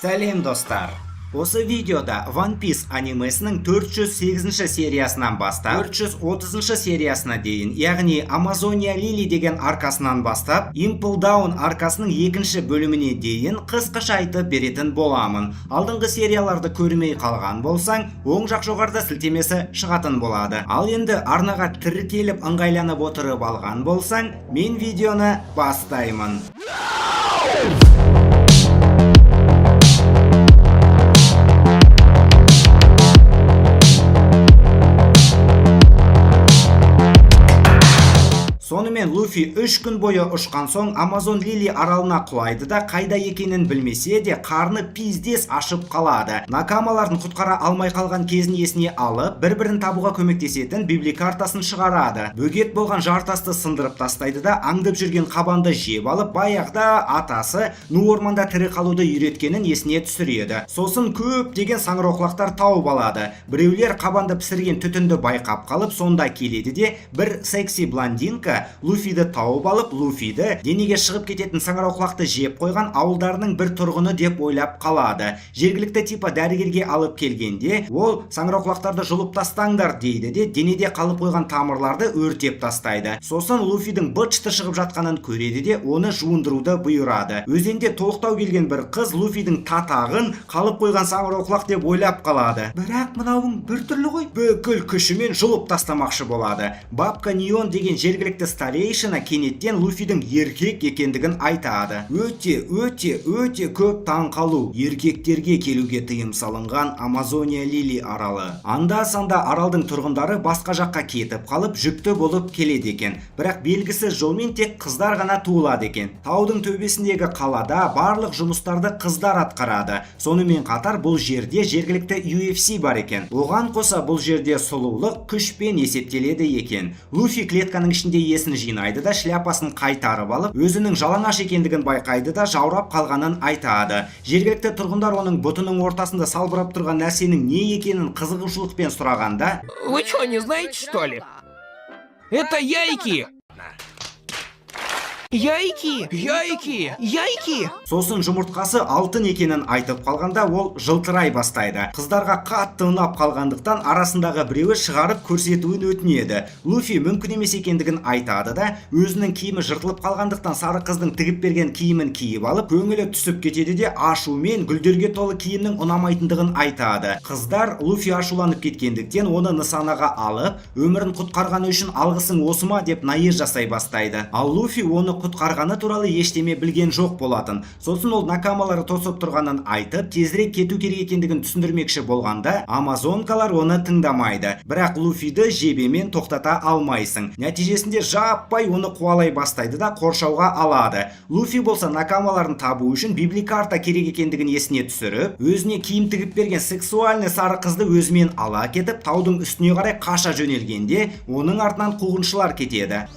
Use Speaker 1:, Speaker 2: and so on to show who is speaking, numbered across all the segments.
Speaker 1: Сәлем достар! Осы видеода One Piece анимесінің 408 сериясынан бастап 430 сериясына дейін, яғни Amazonia Lily деген аркасынан бастап Impel Down аркасының екінші бөліміне дейін қысқаша айтып беретін боламын. Алдыңғы серияларды көрмей қалған болсаң, оң жақ жоғарыда сілтемесі шығатын болады. Ал енді арнаға тіркеліп ыңғайланып отырып алған болсаң, мен видеоны бастаймын. Сонымен Луфи 3 күн бойы ұшқан соң Amazon Lily аралына құлайды да қайда екенін білмесе де қарны пиздес ашып қалады. Накамаларын құтқара алмай қалған кезін есіне алып, бір-бірін табуға көмектесетін библикартасын шығарады. Бөгет болған жартасты сындырып тастайды да аңдып жүрген қабанды жеп алып, баяғыда атасы Ну орманда тірі қалуды үйреткенін есіне түсіреді. Сосын көп деген саңырауқұлақтар тауып алады. Біреулер қабанды пісірген түтінді байқап қалып, сонда келеді де бір секси блондинка Луфиді тауып алып, Луфиді денеге шығып кететін саңырауқұлақты жеп қойған ауылдарының бір тұрғыны деп ойлап қалады. Жергілікті типа дәрігерге алып келгенде, ол саңырауқұлақтарды жұлып тастаңдар дейді де денеде қалып қойған тамырларды өртеп тастайды. Сосын Луфидің быт-шыты шығып жатқанын көреді де оны жуындыруды бұйырады. Өзенде толықтау келген бір қыз Луфидің татағын қалып қойған саңырауқұлақ деп ойлап қалады. Бірақ мынауың біртүрлі ғой. Бүкіл күшімен жұлып тастамақшы болады. Бабка Неон деген жергілікті старейшина кенеттен Луфидің еркек екендігін айтады. Өте көп таң қалу. Еркектерге келуге тыйым салынған Amazonia Lily аралы. Анда-санда аралдың тұрғындары басқа жаққа кетіп қалып, жүкті болып келеді екен. Бірақ белгісіз жолмен тек қыздар ғана туылады екен. Таудың төбесіндегі қалада барлық жұмыстарды қыздар атқарады. Сонымен қатар бұл жерде жергілікті UFC бар екен. Оған қоса бұл жерде сұлулық күшпен есептеледі екен. Луфи клетканың ішінде есін жинайды да шляпасын қайтарып алып, өзінің жалаңаш екендігін байқайды да жаурап қалғанын айтады. Жергілікті тұрғындар оның бұтының ортасында салбырап тұрған нәрсенің не екенін қызығушылықпен сұрағанда:
Speaker 2: Вы что, не знаете, что ли? Это яйки! Яйки!
Speaker 1: Сосын жұмыртқасы алтын екенін айтып қалғанда ол жылтырай бастайды. Қыздарға қатты ұнап қалғандықтан арасындағы біреуі шығарып көрсетуін өтінеді. Луфи мүмкін емес екендігін айтады да өзінің киімі жыртылып қалғандықтан сары қыздың тігіп берген киімін киіп алып, көңілі түсіп кетеді де ашумен гүлдерге толы киімнің ұнамайтындығын айтады. Қыздар Луфи ашуланып кеткендіктен оны нысанаға алып, өмірін құтқарғаны үшін алғысың осы ма деп найыз жасай бастайды. Ал Луфи оны құтқарғаны туралы ештеме білген жоқ болатын. Сосын ол накамалары тосып тұрғанын айтып, тезірек кету керек екендігін түсіндірмекші болғанда, амазонкалар оны тыңдамайды. Бірақ Луфиді жебемен тоқтата алмайсың. Нәтижесінде жаппай оны қуалай бастайды да қоршауға алады. Луфи болса накамаларын табу үшін библикарта керек екендігін есіне түсіріп, өзіне киім тігіп берген сексуальный сары қызды өзімен ала кетіп, таудың үстіне қарай қаша жөнелгенде, оның артынан қуғыншылар кетеді.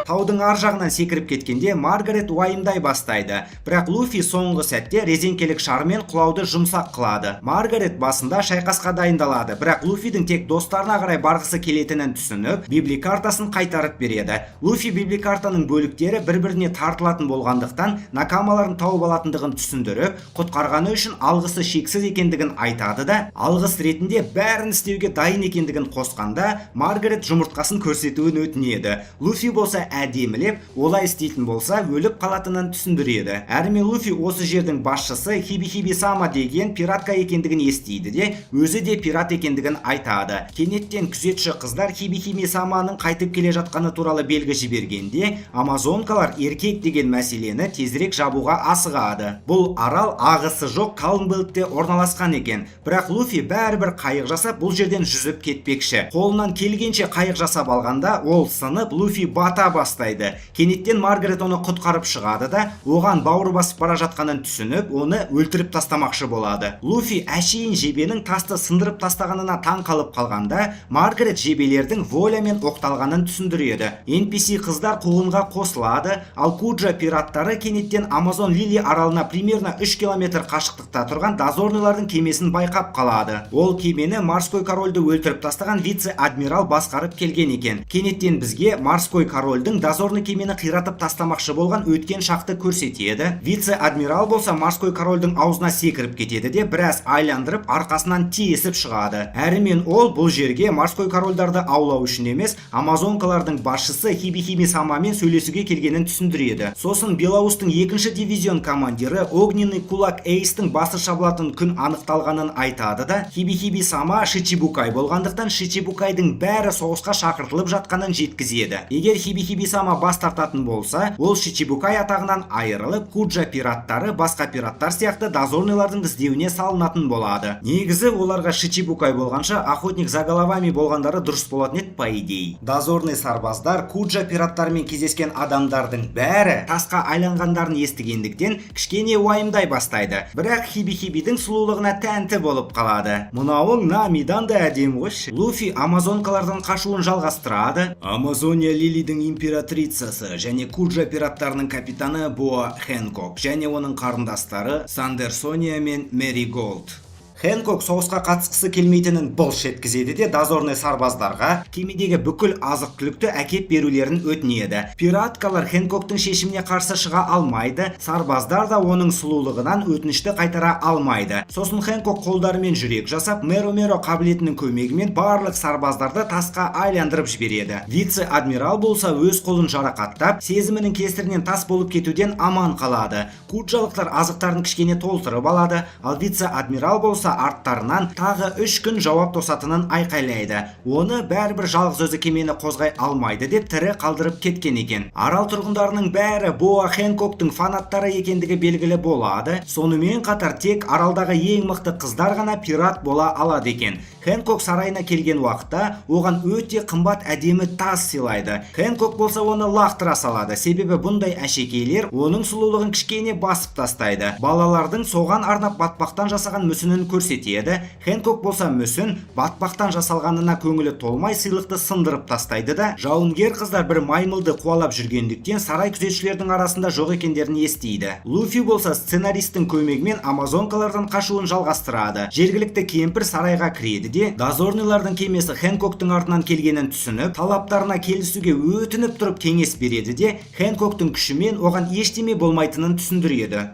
Speaker 1: Таудың ар жағынан секіріп кеткенде Маргарет уайымдай бастайды. Бірақ Луфи соңғы сәтте резеңкелік шармен құлауды жұмсақ қылады. Маргарет басында шайқасқа дайындалады. Бірақ Луфидің тек достарына қарай барғысы келетінін түсініп, библикартасын қайтарып береді. Луфи библикартаның бөліктері бір-біріне тартылатын болғандықтан накамаларын тауып алатындығын түсіндіріп, құтқарғаны үшін алғысы шексіз екендігін айтады да, алғыс ретінде бәрін істеуге дайын екендігін қосқанда, Маргарет жұмыртқасын көрсетуін өтінеді. Луфи болса әдемілеп, олай істейтін болса өліп қалатынын түсіндіреді. Әрмен Луфи осы жердің басшысы Хиби-Хиби-сама деген пиратка екендігін естиді де, өзі де пират екендігін айтады. Кенеттен күзетші қыздар Хиби-Хиби-саманың қайтып келе жатқаны туралы белгі жібергенде, амазонкалар еркек деген мәселені тезірек жабуға асығады. Бұл арал ағысы жоқ Калнбелтте орналасқан екен. Бірақ Луфи бәрібір қайық жасап, бұл жерден жүзіп кетпекші. Қолынан келгенше қайық жасап алғанда, ол сынып, Луфи бата бастайды. Кенеттен Маргарет оны құтқарып шығады да, оған бауыр басып бара жатқанын түсініп, оны өлтіріп тастамақшы болады. Луфи әшейін жебенің тасты сындырып тастағанына таң қалып қалғанда, Маргарет жебелердің волямен оқталғанын түсіндіреді. NPC қыздар қуғынға қосылады, ал Куджа пираттары кенеттен Amazon Lily аралына примерно 3 километр қашықтықта тұрған дозорныйлардың кемесін байқап қалады. Ол кемені морской корольді өлтіріп тастаған вице-адмирал басқарып келген екен. Кенеттен бізге морской корольдің Луфидің дозорный кемені қиратып тастамақшы болған өткен шақты көрсетеді. Вице-адмирал болса морской корольдің аузына секіріп кетеді де біраз айландырып арқасынан тиесіп шығады. Әрімен ол бұл жерге морской корольдарды аулау үшін емес, амазонкалардың басшысы Хиби Самамен сөйлесуге келгенін түсіндіреді. Сосын Белаустың 2-ші дивизион командирі Огненный кулак Эйстің басы шабылатын күн анықталғанын айтады да, Хиби Сама Шичибукай болғандықтан Шичибукайдың бәрі соғысқа шақыртылып жатқанын жеткізеді. Егер Хиби Сама бас тартатын болса, ол Шичибукай атағынан айырылып, Куджа пираттары басқа пираттар сияқты дозорныйлардың іздеуіне салынатын болады. Негізі оларға Шичибукай болғанша охотник за головами болғандары дұрыс болатын еді по идее. Дозорный сарбаздар Куджа пираттарымен кездескен адамдардың бәрі тасқа айланғандарын естігендіктен кішкене уайымдай бастайды. Бірақ Хибидің сұлулығына тәнті болып қалады. Мынауың Намидан да әдемі ғой. Луфи амазонкалардан қашуын жалғастырады. Амазония Лилидің императрицасы және Куджа пираттарының капитаны Боа Хэнкок және оның қарындастары Сандерсония мен Мэриголд. Хэнкок соғысқа қатысқысы келмейтінін былш еткізеді де дозорный сарбаздарға кемедегі бүкіл азық-түлікті әкеп берулерін өтінеді. Пираткалар Хэнкоктың шешіміне қарсы шыға алмайды, сарбаздар да оның сұлулығынан өтінішті қайтара алмайды. Сосын Хэнкок қолдарымен жүрек жасап, Меро қабілетінің көмегімен барлық сарбаздарды тасқа айландырып жібереді. Вице-адмирал болса өз қолын жарақаттап, сезімінің кесірінен тас болып кетуден аман қалады. Куджалықтар азықтарын кішкене толтырып алады, ал вице-адмирал болса арттарынан тағы 3 күн жауап тосатынын айқайлайды. Оны бәрібір жалғыз өзі кемені қозғай алмайды деп тірі қалдырып кеткен екен. Арал тұрғындарының бәрі Боа Хэнкоктың фанаттары екендігі белгілі болады. Сонымен қатар тек аралдағы ең мықты қыздар ғана пират бола алады екен. Хэнкок сарайына келген уақытта оған өте қымбат әдемі тас сыйлайды. Хэнкок болса оны лақтыра салады, себебі бұндай әшекейлер оның сұлулығын кішкене басып тастайды. Балалардың соған арнап батпақтан жасаған мүсінін көрсетеді. Хэнкок болса мүсін батпақтан жасалғанына көңілі толмай сыйлықты сындырып тастайды да, жауынгер қыздар бір маймылды қуалап жүргендіктен сарай күзетшілердің арасында жоқ екендерін естиді. Луфи болса сценаристің көмегімен амазонкалардан қашуын жалғастырады. Жергілікті кемпір сарайға кіреді де, дозорныйлардың кемесі Хэнкоктың артынан келгенін түсініп, талаптарына келісуге өтініп тұрып кеңес береді де, Хэнкоктың күшімен оған ештеме болмайтынын түсіндіреді.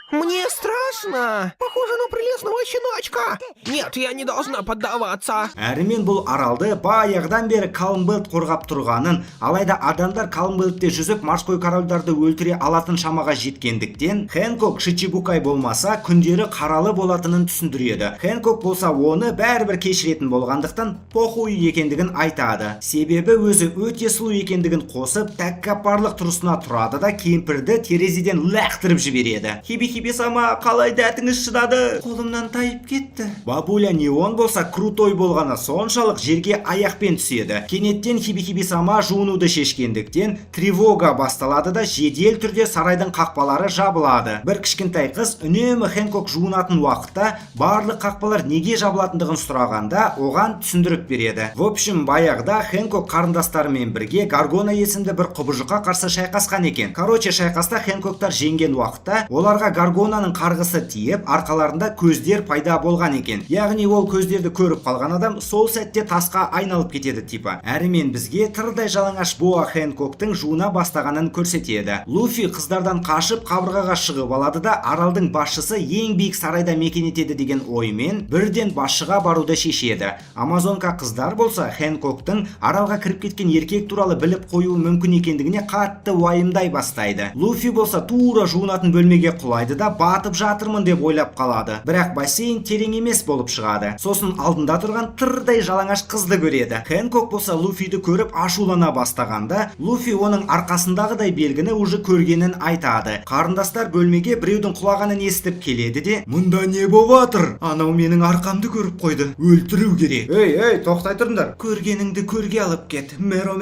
Speaker 2: Мне страшно. Похоже на прелестного щеночка. Нет, я не должна поддаваться.
Speaker 1: Әрімен бұл аралды баяғыдан бері Калмбелт қорғап тұрғанын, алайда адамдар Калмбелтте жүзіп морской корольдарды өлтіре алатын шамаға жеткендіктен, Хэнкок Шичибукай болмаса күндері қаралы болатынын түсіндіреді. Хэнкок болса оны бәрібір кешіретін болғандықтан похуй екендігін айтады. Себебі өзі өте сұлу екендігін қосып, тәккапарлық тұрысына тұрады да кемпірді терезеден лақтырып жібереді. Хиби Сама, қалай дәтіңіз шыдады? Қолымнан тайып кетті. Бабуля Неон болса крутой болғаны соншалық жерге аяқпен түседі. Кенеттен Хиби Сама жуынуды шешкендіктен тревога басталады да жедел түрде сарайдың қақпалары жабылады. Бір кішкентай қыз үнемі Хэнкок жуынатын уақытта барлық қақпалар неге жабылатындығын сұрағанда оған түсіндіріп береді. В общем, баяғыда Хэнкок қарындастарымен бірге Гаргона есімді бір құбыжыққа қарсы шайқасқан екен. Короче, шайқаста Хэнкоктар жеңген уақытта оларға Гаргонаның қарғысы тиіп, арқаларында көздер пайда болған екен. Яғни ол көздерді көріп қалған адам сол сәтте тасқа айналып кетеді типа. Әрімен бізге тырдай жалаңаш Боа Хэнкоктың жуына бастағанын көрсетеді. Луфи қыздардан қашып қабырғаға шығып алады да аралдың басшысы ең биік сарайда мекен етеді деген оймен бірден басшыға баруды шешеді. Амазонка қыздар болса Хэнкоктың аралға кіріп кеткен еркек туралы біліп қоюы мүмкін екендігіне қатты уайымдай бастайды. Луфи болса тура жуынатын бөлмеге құлайды да батып жатырмын деп ойлап қалады. Бірақ бассейн терең емес болып шығады. Сосын алдында тұрған тырдай жалаңаш қызды көреді. Хэнкок болса Луфиді көріп ашулана бастағанда, Луфи оның арқасындағыдай белгіні уже көргенін айтады. Қарындастар бөлмеге біреудің құлағанын естіп келеді де, мұнда не болатыр? Анау менің арқамды көріп қойды. Өлтіру керек. Ей, тоқтай тұрыңдар. Көргеніңді көрге алып кет. Меро.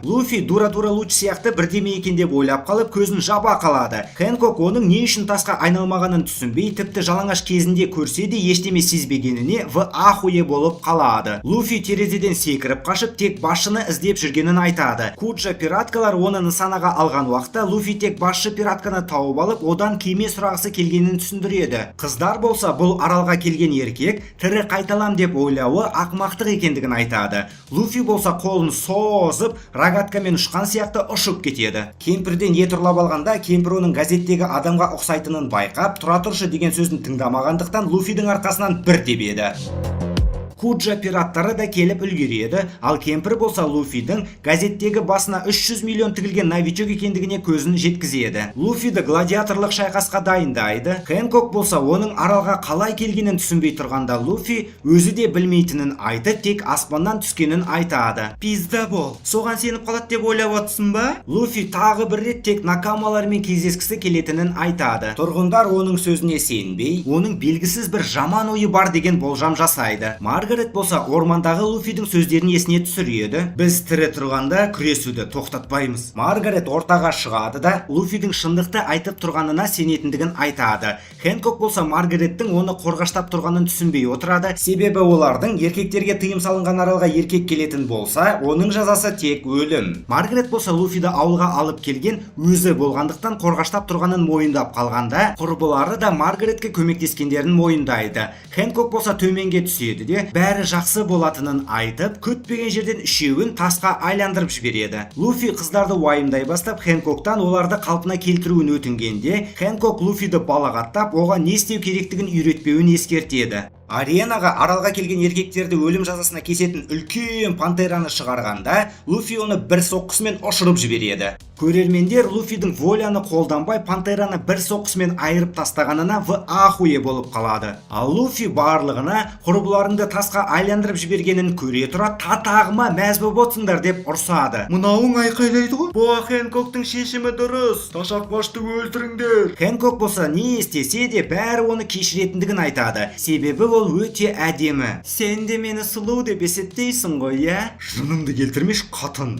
Speaker 1: Луфи дура луч сияқты бірдеме екен деп ойлап қалып көзін жаба қалады. Хэнкок оның не үшін тасқа айналмағанын тұрғанын түсінбей, тіпті жалаңаш кезінде көрсе де ештеме сезбегеніне в ахуе болып қалады. Луфи терезеден секіріп қашып, тек басшыны іздеп жүргенін айтады. Куджа пираткалар оны нысанаға алған уақытта Луфи тек басшы пиратканы тауып алып, одан кеме сұрағысы келгенін түсіндіреді. Қыздар болса, бұл аралға келген еркек тірі қайталам деп ойлауы ақмақтық екендігін айтады. Луфи болса қолын созып, рогаткамен ұшқан сияқты ұшып кетеді. Кемпірден ет ұрлап алғанда, кемпір оның газеттегі адамға ұқсайтынын байқап, тұра тұршы деген сөзін тыңдамағандықтан Луфидің арқасынан бір тебеді. Куджа пираттары да келіп үлгереді, ал кемпір болса Луфидің газеттегі басына 300 миллион тігілген новичок екендігіне көзін жеткізеді. Луфиді гладиаторлық шайқасқа дайындайды. Хэнкок болса оның аралға қалай келгенін түсінбей тұрғанда Луфи өзі де білмейтінін айтып, тек аспаннан түскенін айтады. Пизда бол, соған сеніп қалады деп ойлап отырсың ба? Луфи тағы бір рет тек накамалармен кездескісі келетінін айтады. Тұрғындар оның сөзіне сенбей, оның белгісіз бір жаман ойы бар деген болжам жасайды. Маргарет болса ормандағы Луфидің сөздерін есіне түсіреді. Біз тірі тұрғанда күресуді тоқтатпаймыз. Маргарет ортаға шығады да Луфидің шындықты айтып тұрғанына сенетіндігін айтады. Хэнкок болса Маргареттің оны қорғаштап тұрғанын түсінбей отырады. Себебі олардың еркектерге тыйым салынған аралға еркек келетін болса, оның жазасы тек өлім. Маргарет болса Луфиді ауылға алып келген өзі болғандықтан қорғаштап тұрғанын мойындап қалғанда, құрбылары да Маргаретке көмектескендерін мойындайды. Хэнкок болса төменге түседі де бәрі жақсы болатынын айтып, күтпеген жерден үшеуін тасқа айландырып жібереді. Луфи қыздарды уайымдай бастап, Хэнкоктан оларды қалпына келтіруін өтінгенде, Хэнкок Луфиді балағаттап, оған не істеу керектігін үйретпеуін ескертеді. Аренаға аралға келген еркектерді өлім жазасына кесетін үлкен пантераны шығарғанда, Луфи оны бір соққысымен ұшырып жібереді. Көрермендер Луфидің воляны қолданбай пантераны бір соққысымен айырып тастағанына в ахуе болып қалады. Ал Луфи барлығына құрбыларыңды тасқа айландырып жібергенін көре тұра, татағыма мәз боп отырсыңдар деп ұрсады. Мынауың айқайлайды ғой. Бұ Хэнкоктың шешімі дұрыс. Ташақбашты өлтіріңдер. Хэнкок болса не істесе де бәрі оны кешіретіндігін айтады. Себебі ол өте әдемі. Сен де мені сұлу деп есептейсің ғой, иә? Жыныңды келтірмеш қатын.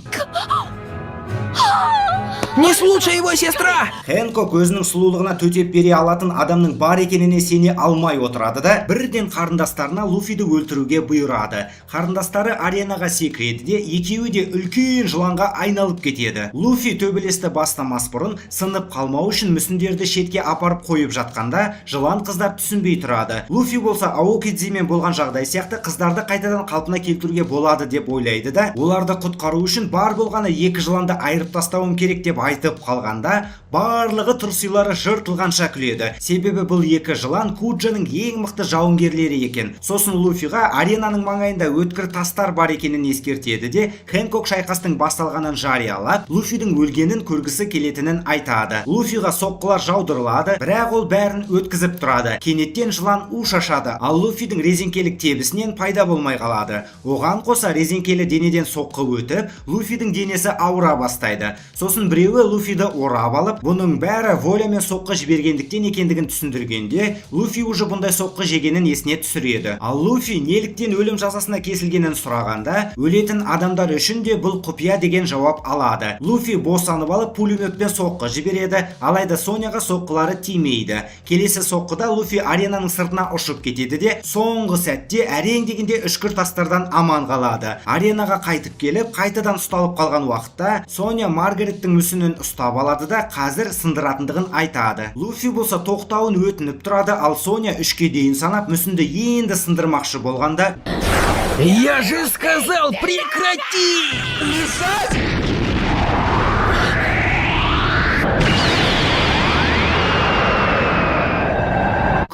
Speaker 2: Не слушай его, сестра!
Speaker 1: Хэнкок өзінің сұлулығына төтеп бере алатын адамның бар екеніне сене алмай отырады да, бірден қарындастарына Луфиді өлтіруге бұйырады. Қарындастары аренаға секіреді де, екеуі де үлкен жыланға айналып кетеді. Луфи төбелесті бастамас бұрын сынып қалмау үшін мүсіндерді шетке апарып қойып жатқанда, жылан қыздар түсінбей тұрады. Луфи болса Аокидзимен болған жағдай сияқты қыздарды қайтадан қалпына келтіруге болады деп ойлайды да, оларды құтқару үшін бар болғаны екі жыланды айырып тастауым керек деп айтып қалғанда, барлығы тұрсилары жыртылғанша күледі. Себебі бұл екі жылан Куджаның ең мықты жауынгерлері екен. Сосын Луфиға аренаның маңайында өткір тастар бар екенін ескертеді де, Хэнкок шайқастың басталғанын жариялап, Луфидің өлгенін көргісі келетінін айтады. Луфиға соққылар жаудырылады, бірақ ол бәрін өткізіп тұрады. Кенеттен жылан у шашады, ал Луфидің резеңкелік тебісінен пайда болмай қалады. Оған қоса резеңкелі денеден соққы өтіп, Луфидің денесі ауыра бастайды. Сосын біреуі Луфиді орап алып, бұның бәрі волямен соққы жібергендіктен екендігін түсіндіргенде, Луфи уже бұндай соққы жегенін есіне түсіреді. Ал Луфи неліктен өлім жазасына кесілгенін сұрағанда, өлетін адамдар үшін де бұл құпия деген жауап алады. Луфи босанып алып пулеметпен соққы жібереді, алайда Соняға соққылары тимейді. Келесі соққыда Луфи аренаның сыртына ұшып кетеді де, соңғы сәтте әрең дегенде үшкір тастардан аман қалады. Аренаға қайтып келіп, қайтадан ұсталып қалған уақытта Соня Маргареттің мүсінін ұстап алады да, қазір сындыратындығын айтады. Луфи болса тоқтауын өтініп тұрады, ал Соня 3-ке дейін санап мүсінді енді сындырмақшы болғанда,
Speaker 2: Я же сказал, прекрати! Лежать!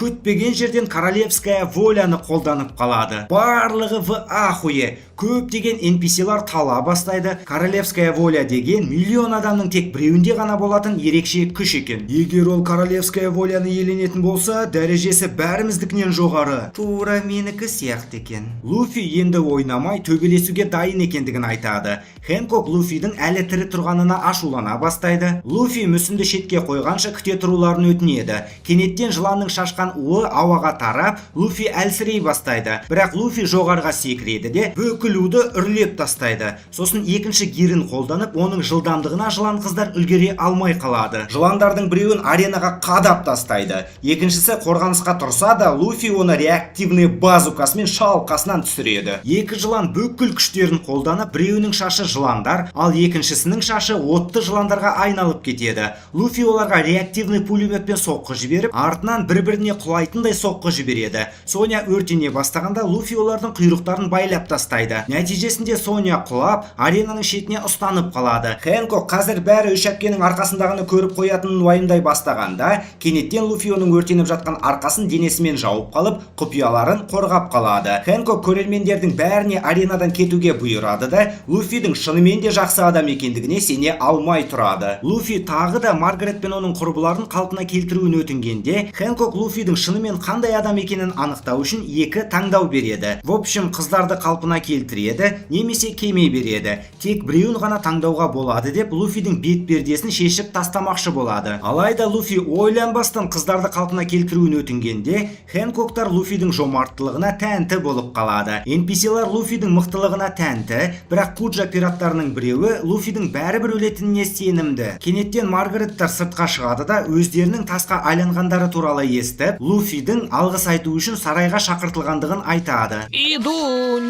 Speaker 1: күтпеген жерден королевская воляны қолданып қалады. Барлығы в ахуе. Көптеген NPC-лар тала бастайды. Королевская воля деген миллион адамның тек біреуінде ғана болатын ерекше күш екен. Егер ол королевская воляны иеленетін болса, дәрежесі бәріміздікінен жоғары. Тура менікі сияқты екен. Луфи енді ойнамай төбелесуге дайын екендігін айтады. Хэнкок Луфидің әлі тірі тұрғанына ашулана бастайды. Луфи мүсінді шетке қойғанша күте тұруларын өтінеді. Кенеттен жыланның шашқан қаруы ауаға тарап, Луфи әлсірей бастайды. Бірақ Луфи жоғарға секіреді де бүкіл уды үрлеп тастайды. Сосын екінші гирін қолданып, оның жылдамдығына жылан қыздар үлгере алмай қалады. Жыландардың біреуін аренаға қадап тастайды. Екіншісі қорғанысқа тұрса да, Луфи оны реактивный базукасымен шалқасынан түсіреді. Екі жылан бүкіл күштерін қолданып, біреуінің шашы жыландар, ал екіншісінің шашы отты жыландарға айналып кетеді. Луфи оларға реактивный пулеметпен соққы жіберіп, артынан бір-біріне құлайтындай соққы жібереді. Соня өртене бастағанда Луфи олардың құйрықтарын байлап тастайды. Нәтижесінде Соня құлап, аренаның шетіне ұстанып қалады. Хэнкок қазір бәрі үш әпкенің арқасындағыны көріп қоятынын уайымдай бастағанда, кенеттен Луфи оның өртеніп жатқан арқасын денесімен жауып қалып, құпияларын қорғап қалады. Хэнкок көрермендердің бәріне аренадан кетуге бұйырады да, Луфидің шынымен де жақсы адам екендігіне сене алмай тұрады. Луфи тағы да Маргарет пен оның құрбыларын қалпына келтіруін өтінгенде, Хэнкок Луфидің шынымен қандай адам екенін анықтау үшін екі таңдау береді. В общем, қыздарды қалпына келтіреді, немесе кеме береді. Тек біреуін ғана таңдауға болады деп, Луфидің бет пердесін шешіп тастамақшы болады. Алайда Луфи ойланбастан қыздарды қалпына келтіруін өтінгенде, Хэнкоктар Луфидің жомарттылығына тәнті болып қалады. NPC-лар Луфидің мықтылығына тәнті, бірақ Куджа пираттарының біреуі Луфидің бәрібір өлетініне сенімді. Кенеттен Маргареттар сыртқа шығады да, өздерінің тасқа айланғандары туралы естіп, Луфидің алғыс айту үшін сарайға шақыртылғандығын айтады.
Speaker 2: Иду.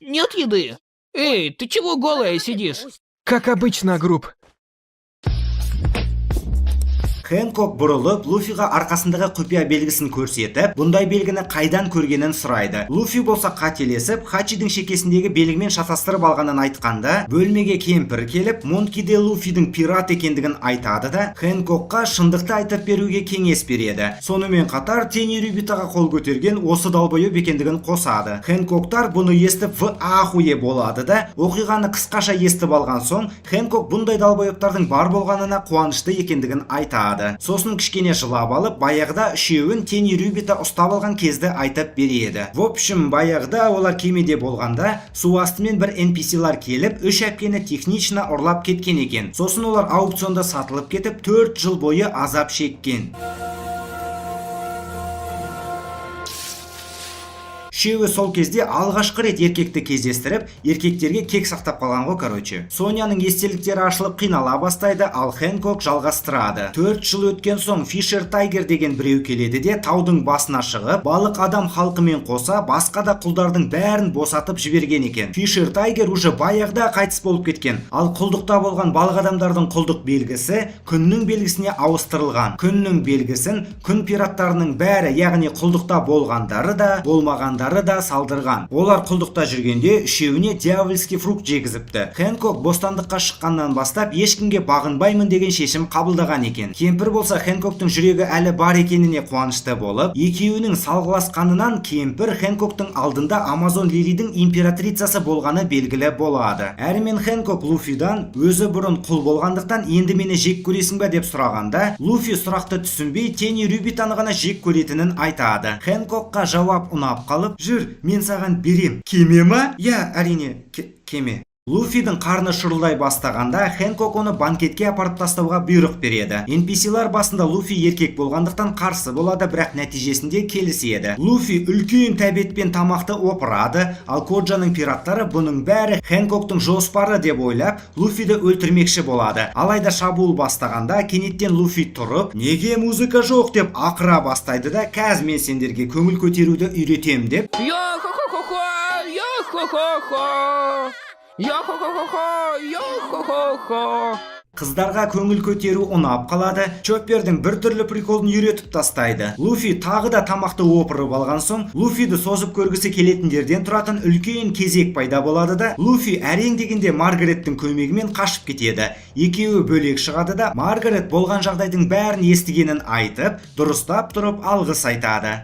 Speaker 2: Нет еды. Эй, ты чего голая сидишь?
Speaker 3: Как обычно, групп.
Speaker 1: Хэнкок бұрылып, Луфиға арқасындағы құпия белгісін көрсетіп, бұндай белгіні қайдан көргенін сұрайды. Луфи болса қателесіп, Хачидің шекесіндегі белгімен шатастырып алғанын айтқанда, бөлмеге кемпір келіп, Монки де Луфидің пират екендігін айтады да, Хэнкокқа шындықты айтып беруге кеңес береді. Сонымен қатар Тени Рюбитаға қол көтерген осы далбойып екендігін қосады. Хэнкоктар бұны естіп в ахуе болады да, оқиғаны қысқаша естіп алған соң, Хэнкок бұндай далбойыптардың бар болғанына қуанышты екендігін айтады. Сосын кішкене жылап алып, баяғыда үшеуін Тени Рюбита ұстап алған кезді айтып береді. В общем, баяғыда олар кемеде болғанда, су астымен бір NPC-лар келіп, үш әпкені технично ұрлап кеткен екен. Сосын олар аукционда сатылып кетіп, 4 жыл бойы азап шеккен. Үшеуі сол кезде алғашқы рет еркекті кездестіріп, еркектерге кек сақтап қалған ғой, короче. Соняның естеліктері ашылып қинала бастайды, ал Хэнкок жалғастырады. 4 жыл өткен соң Фишер Тайгер деген біреу келеді де, таудың басына шығып, балық адам халқымен қоса, басқа да құлдардың бәрін босатып жіберген екен. Фишер Тайгер уже баяғыда қайтыс болып кеткен, ал құлдықта болған балық адамдардың құлдық белгісі күннің белгісіне ауыстырылған. Күннің белгісін күн пираттарының бәрі, яғни құлдықта болғандары да, болмағандары да салдырған. Олар құлдықта жүргенде үшеуіне дьявольский фрукт жегізіпті. Хэнкок бостандыққа шыққаннан бастап ешкімге бағынбаймын деген шешім қабылдаған екен. Кемпір болса Хэнкоктың жүрегі әлі бар екеніне қуанышты болып, екеуінің салғыласқанынан кемпір Хэнкоктың алдында Амазон Лилидің императрицасы болғаны белгілі болады. Әрмен Хэнкок Луфидан өзі бұрын құл болғандықтан енді мені жек көресің бе деп сұрағанда, Луфи сұрақты түсінбей Тени Рюбитаны ғана жек көретінін айтады. Хэнкокқа жауап ұнап қалып, жүр, мен саған берем. Кеме ма? Я, әрине, кеме. Луфидің қарны шұрылдай бастағанда, Хэнкок оны банкетке апарып тастауға бұйрық береді. NPC-лар басында Луфи еркек болғандықтан қарсы болады, бірақ нәтижесінде келіседі. Луфи үлкен тәбетпен тамақты опырады, ал Коджаның пираттары бұның бәрі Хэнкоктың жоспары деп ойлап, Луфиді өлтірмекші болады. Алайда шабуыл бастағанда, кенеттен Луфи тұрып, неге музыка жоқ деп ақыра бастайды да, кәз мен сендерге көңіл көтеруді үйретем деп.
Speaker 2: Йо-хо-хо-хо-хо! Йо-хо-хо-хо! Йо-хо-хо-хо-хо! Йо-хо-хо-хо!
Speaker 1: Қыздарға көңіл көтеру ұнап қалады, Чоппердің бір түрлі приколын үйретіп тастайды. Луфи тағы да тамақты опырып алған соң, Луфиді созып көргісі келетіндерден тұратын үлкен кезек пайда болады да, Луфи әрең дегенде Маргареттің көмегімен қашып кетеді. Екеуі бөлек шығады да, Маргарет болған жағдайдың бәрін естігенін айтып, дұрыстап тұрып алғыс айтады.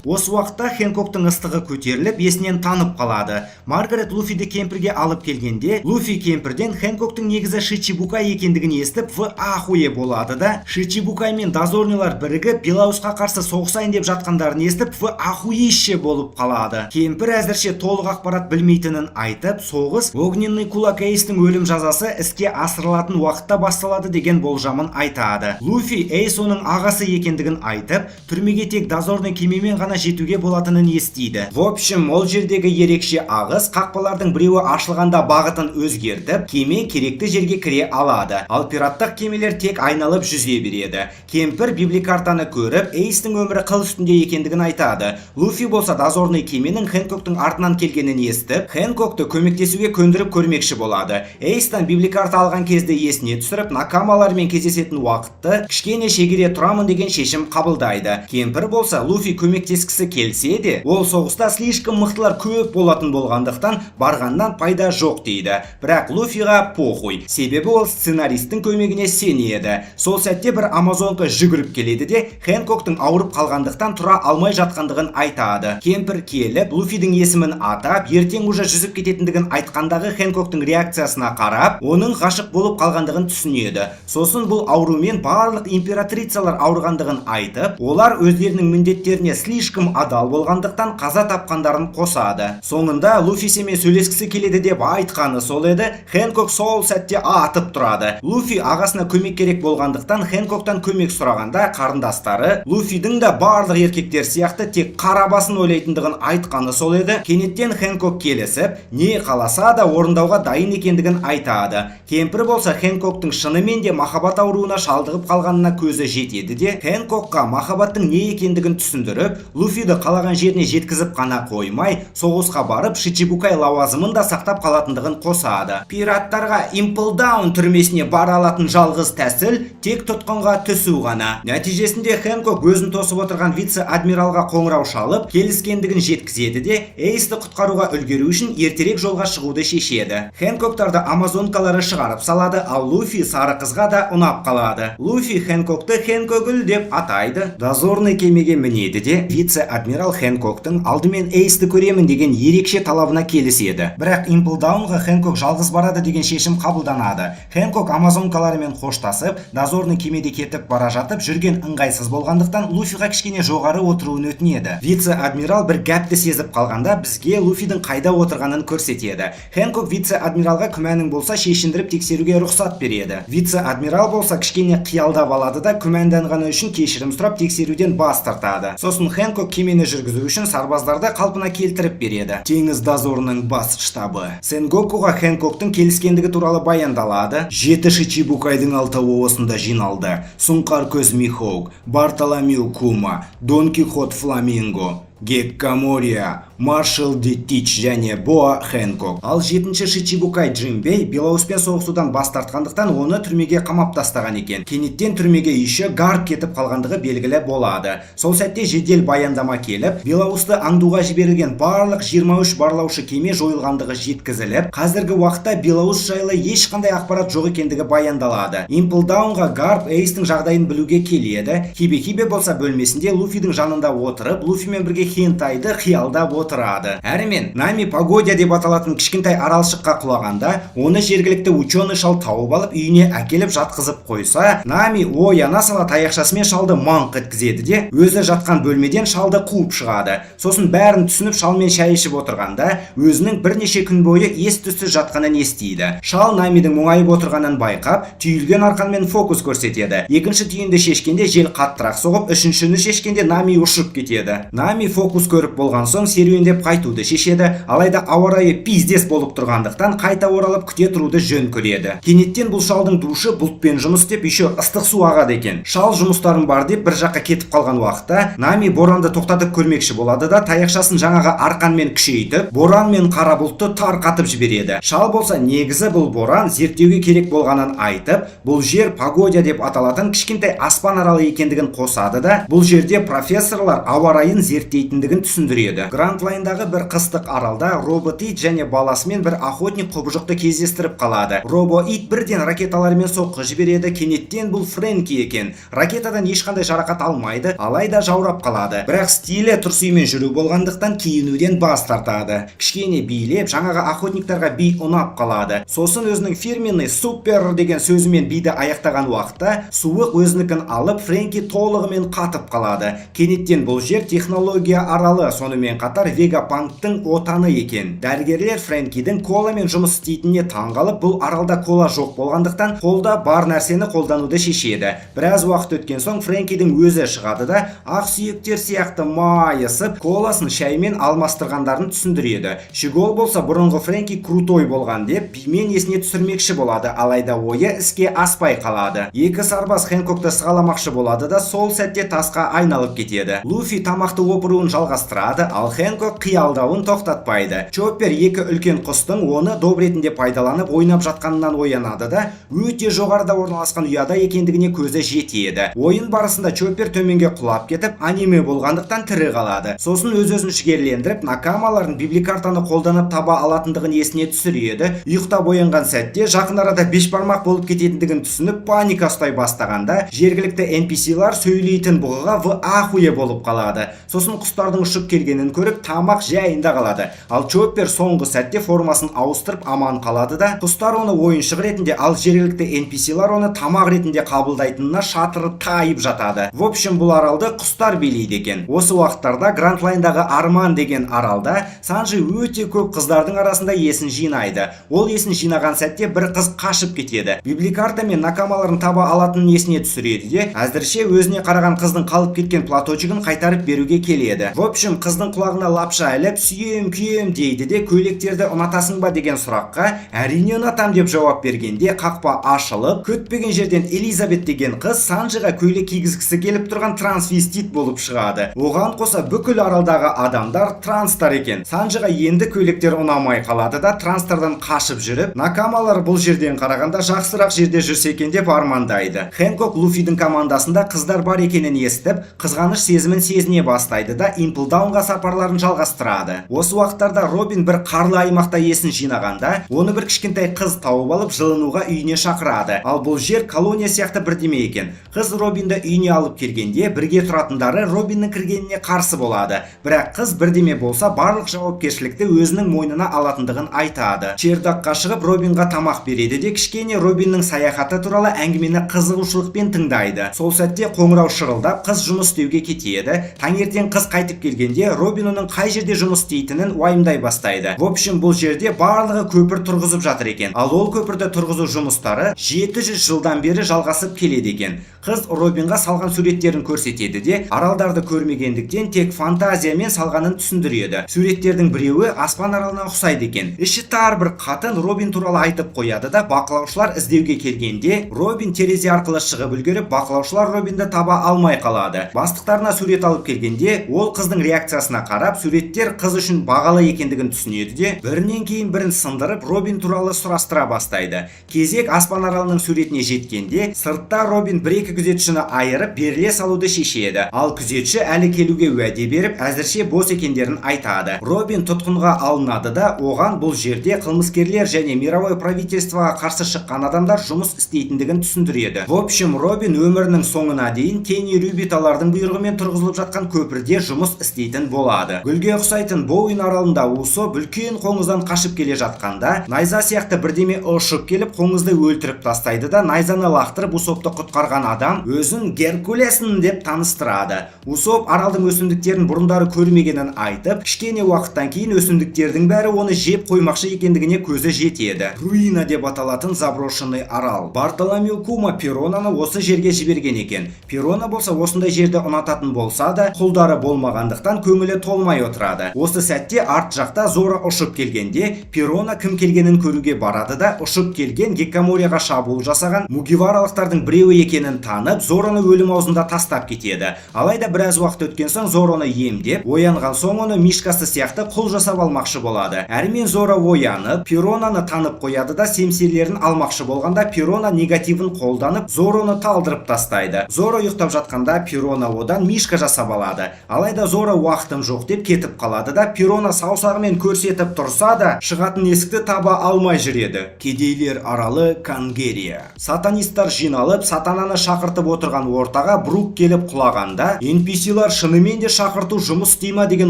Speaker 1: Осы уақытта Хэнкоктың ыстығы көтеріліп, есінен танып қалады. Маргарет Луфиді кемпірге алып келгенде, Луфи кемпірден Хэнкоктың негізі Шичибукай екендігін естіп, в ахуе болады да, Шичибукай мен дозорнилар бірігіп Белаусқа қарсы соғысайын деп жатқандарын естіп, в ахуище болып қалады. Кемпір әзірше толық ақпарат білмейтінін айтып, соғыс огненный кулак Эйстің өлім жазасы іске асырылатын уақытта басталады деген болжамын айтады. Луфи Эйс оның ағасы екендігін айтып, түрмеге тек дозорный кемемен ғана жетуге болатынын естиді. В общем, ол жердегі ерекше ағыс қақпалардың біреуі ашылғанда бағытын өзгертіп, кеме керекті жерге кіре алады. Ал пираттық кемелер тек айналып жүзе береді. Кемпір библикартаны көріп, Эйстің өмірі қыл үстінде екендігін айтады. Луфи болса дозорный кеменің Хэнкоктың артынан келгенін естіп, Хэнкокты көмектесуге көндіріп көрмекші болады. Эйстан библикарта алған кезде есіне түсіріп, накамалармен кездесетін уақытты кішкене шегере тұрамын деген шешім қабылдайды. Кемпір болса Луфи көмектескісі келсе де, ол соғыста слишком мықтылар көп болатын болғандықтан барғаннан пайда жоқ дейді. Бірақ Луфиға похуй, себебі ол сценаристің көмегіне сенеді. Сол сәтте бір амазонка жүгіріп келеді де, Хэнкоктың ауырып қалғандықтан тұра алмай жатқандығын айтады. Кемпір келіп, Луфидің есімін атап, ертең уже жүзіп кететіндігін айтқандағы Хэнкоктың реакциясына қарап, оның ғашық болып қалғандығын түсінеді. Сосын бұл аурумен барлық императрицалар ауырғандығын айтып, олар өздерінің міндеттеріне слишком адал болғандықтан қаза тапқандарын қосады. Соңында Луфисімен сөйлескісі келеді деп айтқаны сол еді, Хэнкок сол сәтте атып тұрады. Луфи ағасына көмек керек болғандықтан Хэнкоктан көмек сұрағанда қарындастары Луфидің да барлық еркектер сияқты тек қара басын ойлайтындығын айтқаны сол еді. Кенеттен Хэнкок келісіп, не қаласа да орындауға дайын екендігін айтады. Кемпір болса Хэнкоктың шынымен де махаббат ауруына шалдығып қалғанына көзі жетеді де, Хэнкокқа махаббаттың не екендігін түсіндіріп, Луфиді қалаған жеріне жеткізіп қана қоймай, соғысқа барып Шичибукай лауазымын да сақтап қалатындығын қосады. Пираттарға Имплдаун түрмесіне бара алатын жалғыз тәсіл тек тұтқынға түсу ғана. Нәтижесінде Хэнкок өзін тосып отырған вице-адмиралға қоңырау шалып, келіскендігін жеткізеді де, Эйсті құтқаруға үлгеру үшін ертерек жолға шығуды шешеді. Хэнкоктарды амазонкалары шығарып салады, ал Луфи сары қызға да ұнап қалады. Луфи Хэнкокты Хэнкогүл деп атайды. Дозорный кемеге мінеді де, вице-адмирал Хэнкоктың алдымен Эйсті көремін деген ерекше талабына келіседі. Бірақ Имплдаунға Хэнкок жалғыз барады деген шешім қабылданады. Хэнкок амазонкаларымен қоштасып, дозорный кемеде кетіп бара жатып, жүрген ыңғайсыз болғандықтан Луфиға кішкене жоғары отыруын өтінеді. Вице-адмирал бір гәпті сезіп қалғанда бізге Луфидің қайда отырғанын көрсетеді. Хэнкок вице-адмиралға күмәнің болса шешіндіріп тексеруге рұқсат береді. Вице-адмирал болса кішкене қиялдап алады да күмәнданғаны үшін кешірім сұрап тексеруден бас тартады. Сосын Хэнкок кемені жүргізу үшін сарбаздарды қалпына келтіріп береді. Теңіз дозорының бас штабы. Сенгокуға Хэнкоктың келіскендігі туралы баяндалады. 7 Шичибукайдың алтауы осында жиналды. Сұңқар көз Михоук, Бартоломеу Кума, Дон Кихот Фламинго, Геккамория, Маршал Детич және Боа Хэнкок. Ал 7-ші Шичибукай Джимбей Белауспен соғысудан бас тартқандықтан оны түрмеге қамап тастаған екен. Кенеттен түрмеге еще гарп кетіп қалғандығы белгілі болады. Сол сәтте жедел баяндама келіп, Белаусты аңдуға жіберілген барлық 23 барлаушы кеме жойылғандығы жеткізіліп, қазіргі уақытта Белаус жайлы ешқандай ақпарат жоқ екендігі баяндалады. Имплдаунға гарп Эйстің жағдайын білуге келеді. Хибе болса бөлмесінде Луфидің жанында отырып, Луфимен бірге хентайды қиялдап отырады. Әрімен Нами Погодя деп аталатын кішкентай аралшыққа құлағанда, оны жергілікті ученый шал тауып алып үйіне әкеліп жатқызып қойса, Нами ояна сала таяқшасымен шалды маңқ еткізеді де, өзі жатқан бөлмеден шалды қуып шығады. Сосын бәрін түсініп шалмен шай ішіп отырғанда, өзінің бірнеше күн бойы ес-түссіз жатқанын естиді. Шал Намидің мұңайып отырғанын байқап, түйілген арқанмен фокус көрсетеді. Екінші түйінді шешкенде жел қаттырақ соғып, үшіншіні шешкенде Нами ұшып кетеді. Нами фокус көріп болған соң серуендеп қайтуды шешеді, алайда ауа райы пиздес болып тұрғандықтан қайта оралып күте тұруды жөн көреді. Кенеттен бұл шалдың душы бұлтпен жұмыс істеп, еще ыстық су ағады екен. Шал жұмыстарым бар деп бір жаққа кетіп қалған уақытта Нами боранды тоқтатып көрмекші болады да, таяқшасын жаңағы арқанмен күшейтіп, боран мен қара бұлтты тарқатып жібереді. Шал болса негізі бұл боран зерттеуге керек болғанын айтып, бұл жер Погодя деп аталатын кішкентай аспан аралы екендігін қосады да, бұл жерде профессорлар ауа райын зерттей істейтіндігін түсіндіреді. Гранд Лайндағы бір қыстық аралда робот-ит және баласымен бір охотник құбыжықты кездестіріп қалады. Робо-ит бірден ракеталармен соққы жібереді. Кенеттен бұл Фрэнки екен. Ракетадан ешқандай жарақат алмайды, алайда жаурап қалады. Бірақ стилі тұрсүймен жүру болғандықтан киінуден бас тартады. Кішкене билеп, жаңағы охотниктарға би ұнап қалады. Сосын өзінің фирменный супер деген сөзімен биді аяқтаған уақытта суық өзінікін алып Фрэнки толығымен қатып қалады. Кенеттен бұл жер технология аралы, сонымен қатар Вегапанктың отаны екен. Дәрігерлер Фрэнкидің коламен жұмыс істейтініне таңғалып, бұл аралда кола жоқ болғандықтан қолда бар нәрсені қолдануды шешеді. Біраз уақыт өткен соң Фрэнкидің өзі шығады да ақ сүйектер сияқты майысып, коласын шаймен алмастырғандарын түсіндіреді. Шигол болса бұрынғы Фрэнки крутой болған деп бимен есіне түсірмекші болады, алайда ойы іске аспай қалады. Екі сарбаз Хэнкокты сығаламақшы болады да сол сәтте тасқа айналып кетеді. Луфи тамақты опыруын жалғастырады, ал Хэнкок қиялдауын тоқтатпайды. Чоппер екі үлкен құстың оны доп ретінде пайдаланып ойнап жатқанынан оянады да өте жоғарыда орналасқан ұяда екендігіне көзі жетеді. Ойын барысында Чоппер төменге құлап кетіп, аниме болғандықтан тірі қалады. Сосын өз-өзін жігерлендіріп, накамаларын библикартаны қолданып таба алатындығын есіне түсіреді. Ұйықтап оянған сәтте жақын арада бешбармақ болып кететіндігін түсініп, паника ұстай бастағанда жергілікті NPC-лар сөйлейтін бұғыға в ахуе болып қалады. Сосын құстардың ұшып келгенін көріп, тамақ жайында қалады. Ал Чоппер соңғы сәтте формасын ауыстырып аман қалады да, құстар оны ойыншық ретінде, ал жергілікті NPC-лар оны тамақ ретінде қабылдайтынына шатыры тайып жатады. В общем, бұл аралды құстар билейді екен. Осы уақыттарда Гранд Лайндағы Арман деген аралда Санжи өте көп қыздардың арасында есін жинайды. Ол есін жинаған сәтте бір қыз қашып кетеді. Библикарта мен накамаларын таба алатынын есіне түсіреді де, әзірше өзіне қараған қыздың қалып кеткен платочигін қайтарып беруге келеді. В общем, қыздың құлағына лапша іліп, сүйем күйем дейді де, көйлектерді ұнатасың ба деген сұраққа әрине ұнатам деп жауап бергенде қақпа ашылып, күтпеген жерден Элизабет деген қыз Санжиға көйлек кигізгісі келіп тұрған трансвестит болып шығады. Оған қоса бүкіл аралдағы адамдар транстар екен. Санжиға енді көйлектер ұнамай қалады да транстардан қашып жүріп, накамалар бұл жерден қарағанда жақсырақ жерде жүрсе екен деп армандайды. Хэнкок Луфидің командасында қыздар бар екенін естіп, қызғаныш сезімін сезіне бастайды да Имплдаунға сапарларын жалғастырады. Осы уақыттарда Робин бір қарлы аймақта есін жинағанда, оны бір кішкентай қыз тауып алып жылынуға үйіне шақырады. Ал бұл жер колония сияқты бірдеме екен. Қыз Робинді үйіне алып келгенде, бірге тұратындары Робиннің кіргеніне қарсы болады. Бірақ қыз бірдеме болса барлық жауапкершілікті өзінің мойнына алатындығын айтады. Чердаққа шығып Робинға тамақ береді де, кішкене Робиннің саяхаты туралы әңгімені қызығушылықпен тыңдайды. Сол сәтте қоңырау шырылдап, қыз жұмыс істеуге кетеді. Таңертең қыз қайтып келгенде, Робин оның қай жерде жұмыс істейтінін уайымдай бастайды. В общем, бұл жерде барлығы көпір тұрғызып жатыр екен. Ал ол көпірді тұрғызу жұмыстары 700 жылдан бері жалғасып келеді екен. Қыз Робинға салған суреттерін көрсетеді де, аралдарды көрмегендіктен тек фантазиямен салғанын түсіндіреді. Суреттердің біреуі аспан аралына ұқсайды екен. Іші тар бір қатын Робин туралы айтып қояды да, бақылаушылар іздеуге келгенде, Робин терезе арқылы шығып үлгеріп, бақылаушылар Робинді таба алмай қалады. Бастықтарына сурет алып келгенде, ол қыздың реакциясына қарап, суреттер қыз үшін бағалы екендігін түсінеді де, бірінен кейін бірін сындырып, Робин туралы сұрастыра бастайды. Кезек аспан аралының суретіне жеткенде, сыртта Робин бір-екі күзетшіні айырып, беріле салуды шешеді. Ал күзетші әлі келуге уәде беріп, әзірше бос екендерін айтады. Робин тұтқынға алынады да, оған бұл жерде қылмыскерлер және мировой правительствоға қарсы шыққан адамдар жұмыс істейтіндігін түсіндіреді. В общем, Робин өмірінің соңына дейін Кенни Рюбиталардың бұйрығымен тұрғызылып жатқан көпірде жұмыс істейтін болады. Гүлге ұқсайтын Боуин аралында Усоп үлкен қоңыздан қашып келе жатқанда, найза сияқты бірдеме ұшып келіп қоңызды өлтіріп тастайды да, найзаны лақтырып Усопты құтқарған адам өзін Геркулеспін деп таныстырады. Усоп аралдың өсімдіктерін бұрындары көрмегенін айтып, кішкене уақыттан кейін өсімдіктердің бәрі оны жеп қоймақшы екендігіне көзі жетеді. Руина деп аталатын заброшенный арал. Бартоломеу Кума Перонаны осы жерге жіберген екен. Перона болса осындай жерді ұнататын болса да, құлдары болмағандықтан көңілі толмай отырады. Осы сәтте арт жақта Зора ұшып келгенде, Перона кім келгенін көруге барады да, ұшып келген Геккаморияға шабуыл жасаған мугиваралықтардың біреуі екенін танып, Зораны өлім аузында тастап кетеді. Алайда біраз уақыт өткен соң Зораны емдеп, оянған соң оны мишкасы сияқты құл жасап алмақшы болады. Әрмен Зора оянып, Перонаны танып қояды да, семсерлерін алмақшы болғанда Перона негативін қолданып, Зораны талдырып тастайды. Зора ұйықтап жатқанда Перона одан мишка жасап алады. Алайда алайда зора уақытым жоқ деп кетіп қалады да перона саусағымен көрсетіп тұрса да шығатын есікті таба алмай жүреді. Кедейлер аралы Кангерия. Сатанисттар жиналып, сатананы шақыртып отырған ортаға Брук келіп құлағанда, NPC-лар шынымен де шақырту жұмыс істейма деген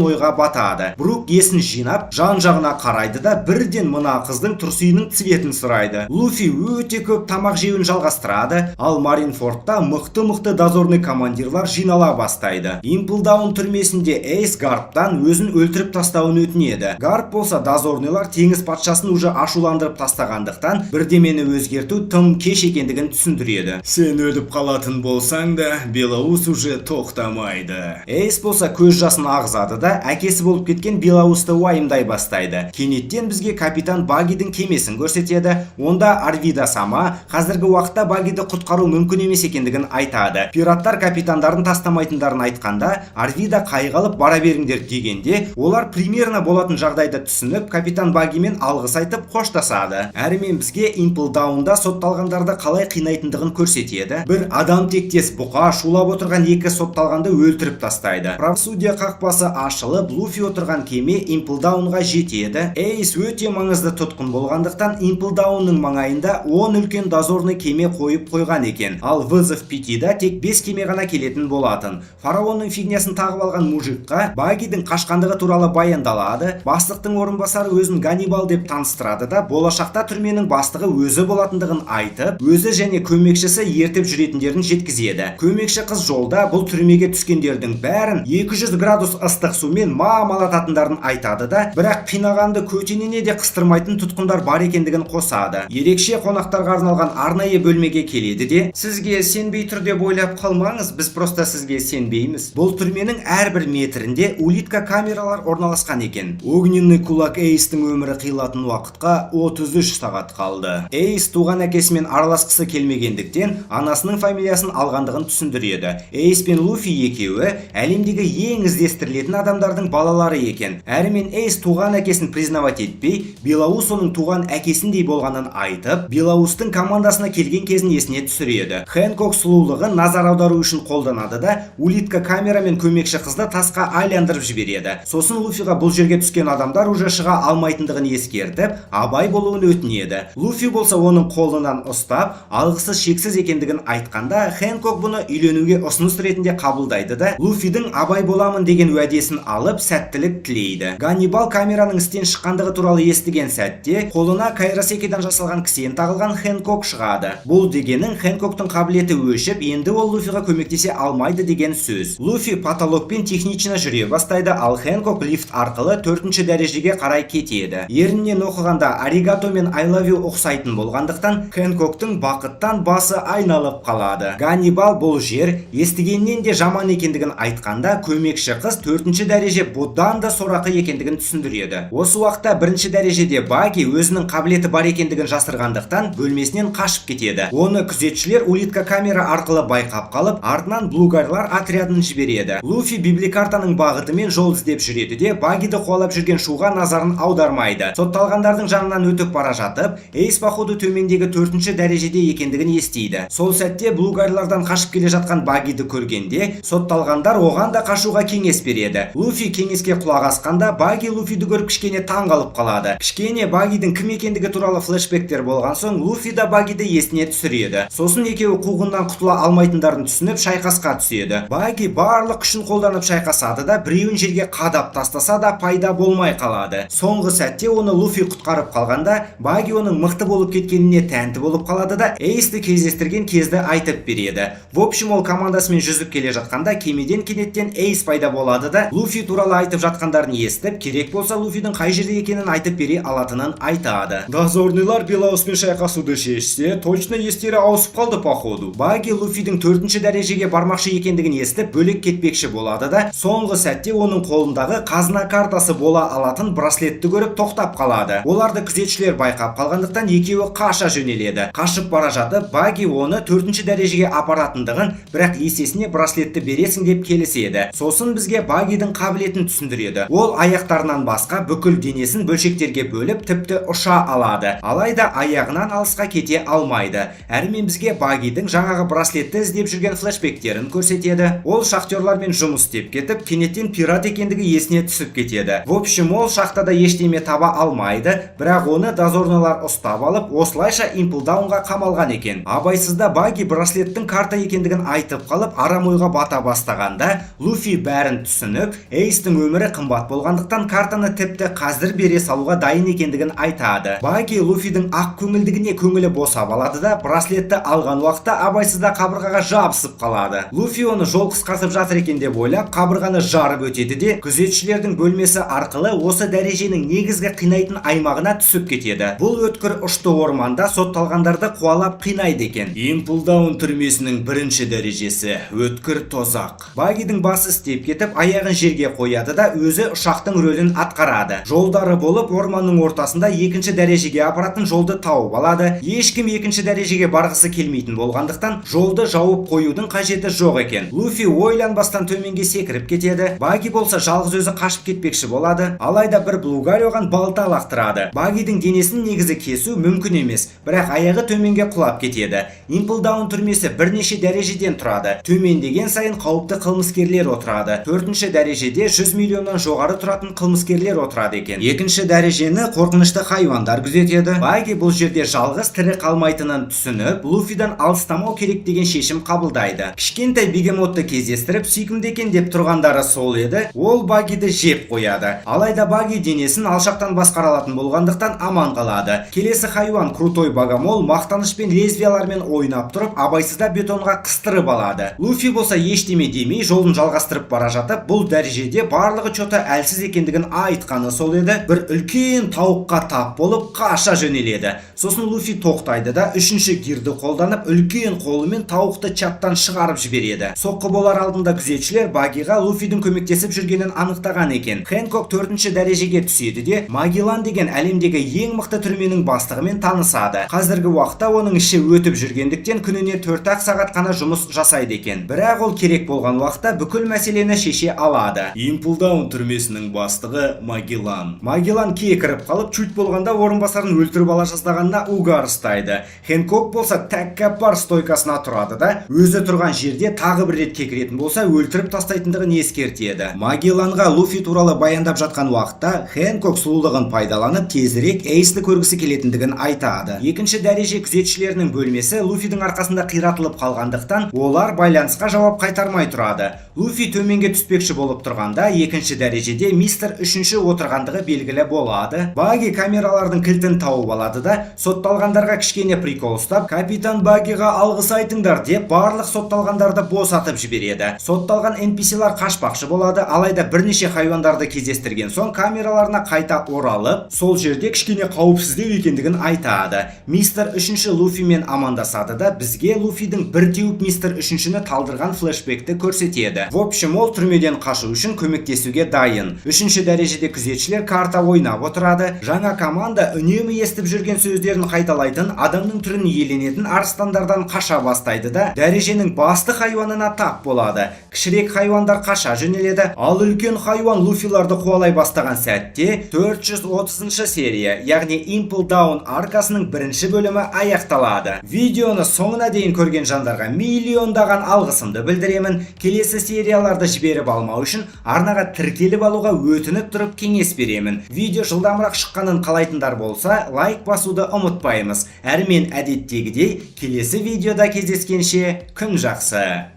Speaker 1: ойға батады. Брук есін жинап, жан-жағына қарайды да бірден мына қыздың тұрсиының цветін сұрайды. Луфи өте көп тамақ жеуін жалғастырады, ал Маринфордта мықты дозорный командирлар жинала бастайды. Имплдаун түрмесінде Эйс Гарптан өзін өлтіріп тастауын өтінеді. Гарп болса дозорныйлар теңіз патшасын уже ашуландырып тастағандықтан бірдемені өзгерту тым кеш екендігін түсіндіреді. Сен өліп қалатын болсаң да, Белоус уже тоқтамайды. Эйс болса көз жасын ағызады да әкесі болып кеткен Белоусты уайымдай бастайды. Кенеттен бізге капитан Багидің кемесін көрсетеді. Онда Арвида Сама қазіргі уақытта Багиді құтқару мүмкін емес екендігін айтады. Пираттар капитандарын тастамайтындарын айтқанда, Арвида қайғалып бара беріңдер дегенде, олар примерно болатын жағдайды түсініп, капитан Багимен алғыс айтып қоштасады. Әрмен бізге Имплдаунда сотталғандарды қалай қинайтындығын көрсетеді. Бір адам тектес бұқа шулап отырған екі сотталғанды өлтіріп тастайды. Правосудие қақпасы ашылып, Луфи отырған кеме Имплдаунға жетеді. Эйс өте маңызды тұтқын болғандықтан Имплдаунның маңайында 10 үлкен дозорный кеме қойып қойған екен. Ал Вызов Пятида тек 5 кеме ғана келетін болатын. Фараонның фигнясын тағып алған мужикқа Багидің қашқандығы туралы баяндалады. Бастықтың орынбасары өзін Ганнибал деп таныстырады да, болашақта түрменің бастығы өзі болатындығын айтып, өзі және көмекшісі ертіп жүретіндерін жеткізеді. Көмекші қыз жолда бұл түрмеге түскендердің бәрін 200 градус ыстық сумен мамалататындарын айтады да, бірақ қинағанды көтеніне де қыстырмайтын тұтқындар бар екендігін қосады. Ерекше қонақтарға арналған арнайы бөлмеге келеді де, сізге сенбей тұр деп ойлап қалмаңыз, біз просто сізге сенбейміз. Бұл түрменің әрбір метрінде улитка камералар орналасқан екен. Огненный кулак Эйстің өмірі қиылатын уақытқа 33 сағат қалды. Эйс туған әкесімен араласқысы келмегендіктен анасының фамилиясын алғандығын түсіндіреді. Эйс пен Луфи екеуі әлемдегі ең іздестірілетін адамдардың балалары екен. Әрмен Эйс туған әкесін признавать етпей, Белоус оның туған әкесіндей болғанын айтып, Белоустың командасына келген кезін есіне түсіреді. Хэнкок сұлулығын назар аудару үшін қолданады да, улитка камерамен көмекші қызды тасқа айландырып жібереді. Сосын Луфиға бұл жерге түскен адамдар уже шыға алмайтындығын ескертіп, абай болуын өтінеді. Луфи болса оның қолынан ұстап, алғысы шексіз екендігін айтқанда, Хэнкок бұны үйленуге ұсыныс ретінде қабылдайды да, Луфидің абай боламын деген уәдесін алып, сәттілік тілейді. Ганнибал камераның істен шыққандығы туралы естіген сәтте, қолына кайросекидан жасалған кісен тағылған Хэнкок шығады. Бұл дегенің Хэнкоктың қабілеті өшіп, енді ол Луфиға көмектесе алмайды деген сөз. Луфи потолокпен технично жүре бастайды, ал Хэнкок лифт арқылы 4-ші дәрежеге қарай кетеді. Ерінен оқығанда аригато мен I love you ұқсайтын болғандықтан, Хэнкоктың бақыттан басы айналып қалады. Ганнибал бұл жер естігеннен де жаман екендігін айтқанда, көмекші қыз 4-ші дәреже бұдан да сорақы екендігін түсіндіреді. Осы уақытта 1-ші дәрежеде Баги өзінің қабілеті бар екендігін жасырғандықтан бөлмесінен қашып кетеді. Оны күзетшілер улитка камера арқылы байқап қалып, артынан блугарлар отрядын жібереді. Луфи библикартаның бағытымен жол іздеп жүреді де, Багиді қуалап жүрген шуға назарын аудармайды. Сотталғандардың жанынан өтіп бара жатып, Эйс походу төмендегі 4-ші дәрежеде екендігін естиді. Сол сәтте блугарлардан қашып келе жатқан Багиді көргенде, сотталғандар оған да қашуға кеңес береді. Луфи кеңеске құлақ асқанда, Баги Луфиді көріп кішкене таң қалып қалады. Кішкене Багидің кім екендігі туралы флешбектер болған соң, Луфи да Багиді есіне түсіреді. Сосын екеуі қуғыннан құтыла алмайтындарын түсініп шайқасқа түседі. Баги барлық күшін қолданып шайқасады да, біреуін жерге қадап тастаса да пайда болмай қалады. Соңғы сәтте оны Луфи құтқарып қалғанда, Баги оның мықты болып кеткеніне тәнті болып қалады да, Эйсті кездестірген кезді айтып береді. В общем, ол командасымен жүзіп келе жатқанда, кемеден кенеттен Эйс пайда болады да, Луфи туралы айтып жатқандарын естіп, керек болса Луфидің қай жерде екенін айтып бере алатынын айтады. Дозорныйлар Белоуспен шайқасуды шешсе, точно естері ауысып қалды походу. Баги Луфидің 4-ші дәрежеге бармақшы екендігін естіп, бөлек кетпекші болады да, соңғы сәтте оның қолындағы қазына картасы бола алатын браслетті көріп тоқтап қалады. Оларды күзетшілер байқап қалғандықтан екеуі қаша жөнеледі. Қашып бара жатып, Баги оны 4-ші дәрежеге апаратындығын, бірақ есесіне браслетті бересің деп келіседі. Сосын бізге Багидің қабілетін түсіндіреді. Ол аяқтарынан басқа бүкіл денесін бөлшектерге бөліп, тіпті ұша алады. Алайда аяғынан алысқа кете алмайды. Әрмен бізге Багидің жаңағы браслетті іздеп жүрген флешбектерін көрсетеді. Ол шахтерлармен жұмыс істеп кетіп, кенеттен пират екендігі есіне түсіп кетеді. В общем, ол шахтада ештеме таба алмайды, бірақ оны дозорныйлар ұстап алып, осылайша Имплдаунға қамалған екен. Абайсызда Баги браслеттің карта екендігін айтып қалып, арам ойға бата бастағанда, Луфи бәрін түсініп, Эйстің өмірі қымбат болғандықтан картаны тіпті қазір бере салуға дайын екендігін айтады. Баги Луфидің ақ көңілдігіне көңілі босап алады да, браслетті алған уақытта абайсызда қабырғаға жабысып қалады. Луфи оны жол қысқартып жатыр екен деп ойлап, қабырғаны жарып өтеді де, күзетшілердің бөлмесі арқылы осы дәреженің негізгі қинайтын аймағына түсіп кетеді. Бұл өткір ұшты орманда сотталғандарды қуалап қинайды екен. Имплдаун түрмесінің бірінші дәрежесі өткір тозақ. Багидің басы істеп кетіп, аяғын жерге қояды да өзі ұшақтың рөлін атқарады. Жолдары болып, орманның ортасында екінші дәрежеге апаратын жолды тауып алады. Ешкім екінші дәрежеге барғысы келмейтін болғандықтан жолды жауып қоюдың қажеті жоқ екен. Луфи ойланбастан төменге секіріп кетеді. Баги болса жалғыз өзі қашып кетпекші болады. Алайда бір блугарь оған балта лақтырады. Багидің денесін негізі кесу мүмкін емес, бірақ аяғы төменге құлап кетеді. Имплдаун түрмесі бірнеше дәрежеден тұрады. Төмендеген сайын қауіпті қылмыскерлер отырады. 4-ші дәрежеде 100 миллионнан жоғары тұратын қылмыскерлер отырады екен. 2-ші дәрежені қорқынышты хайуандар күзетеді. Баги бұл жерде жалғыз тірі қалмайтынын түсініп, Луфидан алыстамау керек деген шешім қабылдайды. Кішкентай бегемотты кездестіріп, сүйкімді екен деп тұрғандары сол еді. Ол Багиді жеп қояды. Алайда Баги денесін алшақтан басқара алатын болғандықтан аман қалады. Келесі хайуан крутой богомол мақтанышпен лезвиялармен ойнап тұрып, абайсызда бетонға қыстырып алады. Луфи болса ештеме демей жолын жалғастырып бара жатып, бұл дәрежеде барлығы чота әлсіз екендігін айтқаны сол еді. Бір үлкен тауыққа тап болып қаша жөнеледі. Сосын Луфи тоқтайды да 3-ші гирді қолданып, үлкен қолымен тауықты чаттан шығарып жібереді. Соққы болар алдында күзетшілер Багиға Луфидің көмектесіп жүргенін анықтаған екен. Хэнкок 4-ші дәрежеге түседі де, Магеллан деген әлемдегі ең мықты түрменің бастығымен танысады. Қазіргі уақытта оның іші өтіп жүргендіктен күніне 4-ақ сағат қана жұмыс жасайды екен. Бірақ ол керек болған уақытта бүкіл мәселені шеше алады. Имплдаун түрмесінің бастығы Магеллан. Магеллан кекіріп қалып, чуть болғанда орынбасарын өлтіріп ала жаздағанына угар ұстайды. Хэнкок болса тәккаппар стойкасына тұрады да, өзі тұрған жерде тағы бір рет кекіретін болса өлтіріп тастайтындығын ескертеді. Магелланға Луфи туралы баяндап жатқан уақытта Хэнкок сұлулығын пайдаланып тезірек Эйсті көргісі келетіндігін айтады. 2-ші дәреже күзетшілерінің бөлмесі Луфидің арқасында қиратылып қалғандықтан олар байланысқа жауап қайтармай тұрады. Луфи төменге түспекші болып тұрғанда 2-ші дәрежеде мистер 3-ші отырғандығы белгілі болады. Баги камералардың кілтін тауып алады да, сотталғандарға кішкене прикол ұстап, капитан Багиға алғыс айтыңдар деп барлық сотталғандарды босатып жібереді. Сотталған NPC-лар қашпақшы болады, алайда бірнеше хайуандарды кездестірген соң камераларына қайта оралып, сол жерде кішкене қауіпсіздеу екендігін айтады. Мистер 3-ші Луфимен амандасады да, бізге Луфидің бір теуіп мистер 3-шіні талдырған флешбекті көрсетеді. В общем, ол түрмеден қашу үшін көмектесуге дайын. 3-ші дәрежеде күзетшілер карта ойнап отырады. Жаңа команда үнемі естіп жүрген сөздерін қайталайтын, адамның түрін иеленетін арыстандардан қаша бастайды да, дәреженің басты хайуанына тап болады. Кішірек хайуандар қаша жөнеледі, ал үлкен хайуан Луфиларды қуалай бастаған сәтте 430-шы серия, яғни Имплдаун аркасының бірінші бөлімі аяқталады. Видеоны соңына дейін көрген жандарға миллиондаған алғысымды білдіремін. Келесі серияларды жіберіп алмау үшін арнаға тіркеліп алуға өтініп тұрып кеңес беремін. Видео жылдамырақ шыққанын қалайтындар болса, лайк басуды ұмытпаймыз. Әрмен әдеттегідей, келесі видеода кездескенше күн жақсы.